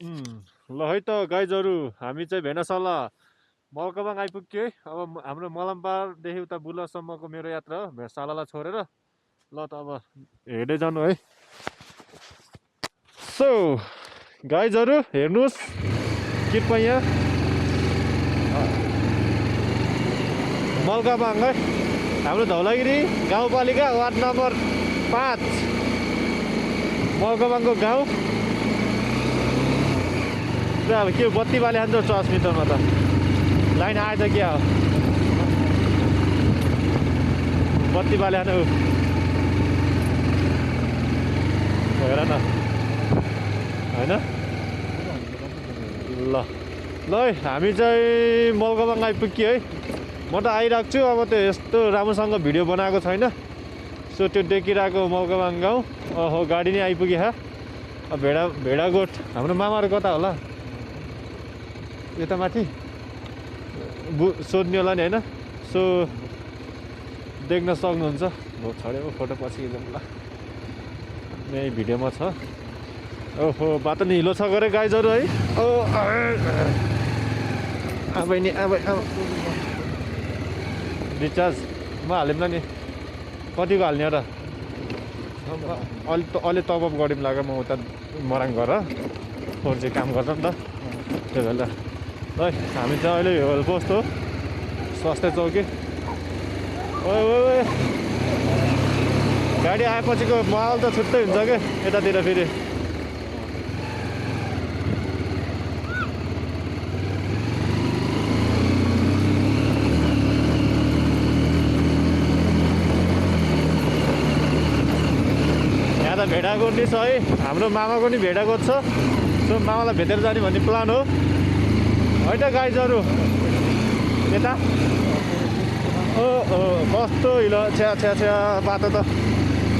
ल है त गाइजहरू हामी चाहिँ भेनासाला मलकबाङ आइपुग्यो है। अब हाम्रो मलमपारदेखि उता बुलसम्मको मेरो यात्रा हो भेनासालालाई छोडेर। ल त अब हेर्दै जानु है। सो गाइजहरू हेर्नुहोस् कृपया मलकबाङ है हाम्रो धौलागिरी गाउँपालिका वार्ड नम्बर 5 मलकबाङको गाउँ। अब के बत्ती बाले हान्छ 50 मिटरमा त लाइन आयो त क्या हो बत्ती बाले हानु हेर न होइन। ल ल है हामी चाहिँ मलकबाङ आइपुग्यो है। म त आइरहेको छु अब त्यो यस्तो राम्रोसँग भिडियो बनाएको छैन। सो त्यो देखिरहेको मलकबाङ गाउँ ओहो गाडी नै आइपुग्यो। भेडागोठ हाम्रो मामाहरू कता होला यता माथि सोध्ने होला नि होइन। सो देख्न सक्नुहुन्छ भोक छड्यो फोटो पछि एकदम ल यही भिडियोमा छ। ओहो बाटो नि हिलो छ गरे गाइजहरू है। ओ अब नि अब रिचार्ज म हालिम्ला नि कतिको हाल्ने र अलि टपअप गरौँ लाग्यो म उता मराङ गर 4G काम गर्छ नि त त्यो बेला। है हामी चाहिँ अहिले हेल पोस्ट हो स्वास्थ्य चौकी। ओ गाडी आएपछिको माहौल त छुट्टै हुन्छ क्या यतातिर फेरि। यहाँ त भेडागोठ नि छ है हाम्रो मामाको नि भेडागोठ छ। सो मामालाई भेटेर जाने भन्ने प्लान हो है त गाइजहरू यता। ओ कस्तो हिलो छ्या छ्या छ्या बाटो त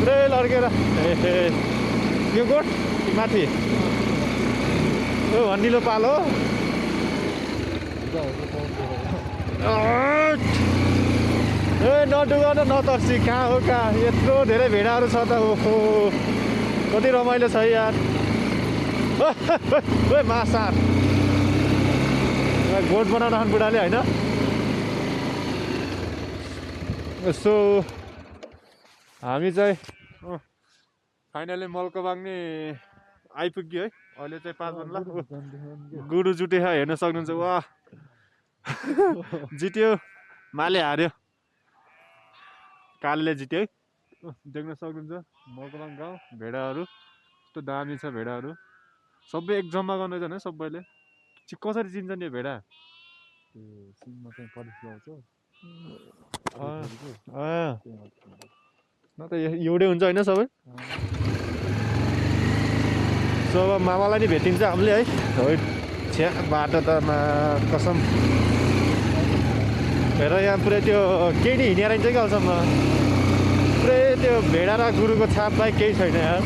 पुरै लड्केर ए यो गोठ माथि ओ हन्डिलो पालो ए नडुगा न नतर्सी कहाँ हो कहाँ यत्रो धेरै भेडाहरू छ त। ओहो कति रमाइलो छ यार। ओ माछा गोठ बनाउन बुढाले होइन। सो हामी चाहिँ फाइनली मलकबाङ नि आइपुग्यो है। अहिले चाहिँ 5 बज्ला गुरु जुटे हेर्न सक्नुहुन्छ। वाह जित्यो माले हार्यो कालले जित्यो है। देख्न सक्नुहुन्छ मलकबाङ गाउँ भेडाहरू कस्तो दामी छ भेडाहरू सबै एक जम्मा गर्नु जाने सबैले। कसरी चिन्छ नि भेडा सिङमा चाहिँ पलिस लगाउँछ न त एउटै हुन्छ होइन सबै। सो अब मामालाई नि भेटिन्छ हामीले है। छ्या बाटो त कसम हेर यहाँ पुरै त्यो केही नि हिँडेर आइन्छ क्या अहिलेसम्म पुरै त्यो भेडा र गुरुको छाप बाहेक केही छैन यार।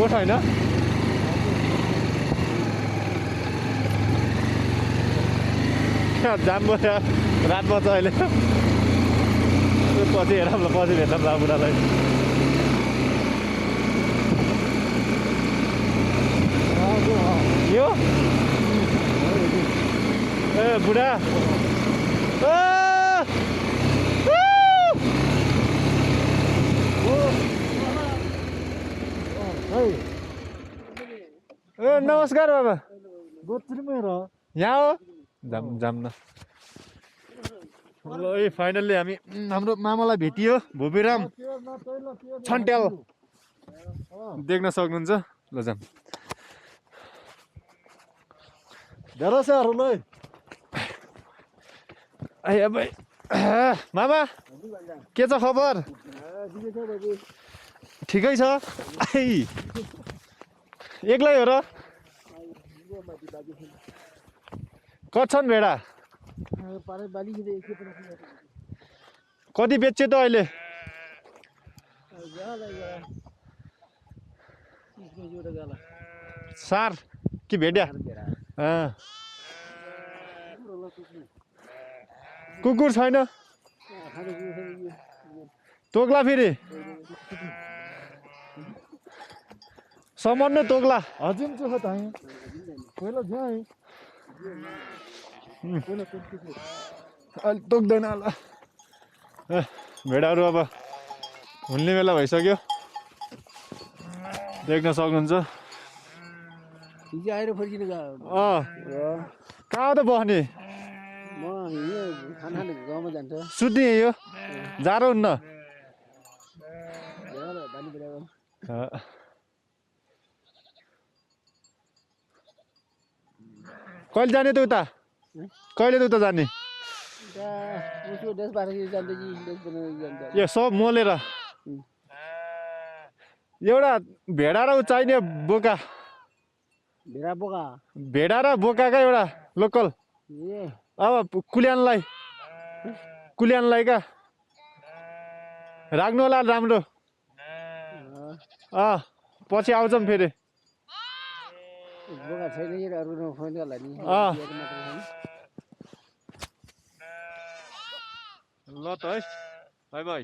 गोठ होइन जाम भयो रातमा छ अहिले पछि हेरौँ ल पछि भेट्छौँ ल बुढालाई। यो ए बुढा ए नमस्कार बाबा यहाँ हो जाम न। ल है फाइनल्ली हामी हाम्रो मामालाई भेटियो भोबिराम छन्ट्याल देख्न सक्नुहुन्छ। ल जाम मामा के छ खबर ठिकै छ एक्लै हो र कति भेडा कति बेच्यो त अहिले सार कि भेड्या कुकुर छैन तोक्ला फेरि सम्म नै तोक्ला हजिम चाहिँ हो त यहाँ पहिला जहाँ है पहिला तोक्छु अहिले तोक्दैन होला भेडाहरू अब हुल्ने बेला भइसक्यो देख्न सक्नुहुन्छ हिजो आएर फर्किनु कहाँ त बस्ने म यहाँ खाना गाउँमा जान्छ सुत्ने यो जाडो हुन्न बानी बेलाको कहिले जाने त उता कहिले त उता जाने उसको 10-12 जान्छ कि 10-15 जान्छ यो सब मोलेर एउटा भेडा र चाहिने बोका भेडा बोका भेडा र बोकाका एउटा लोकल ए अब कुल्यानलाई का राख्नु होला राम्रो पछि आउँछौँ फेरि बोका छैन कि अरू फोन होला नि ल त है बाई बाई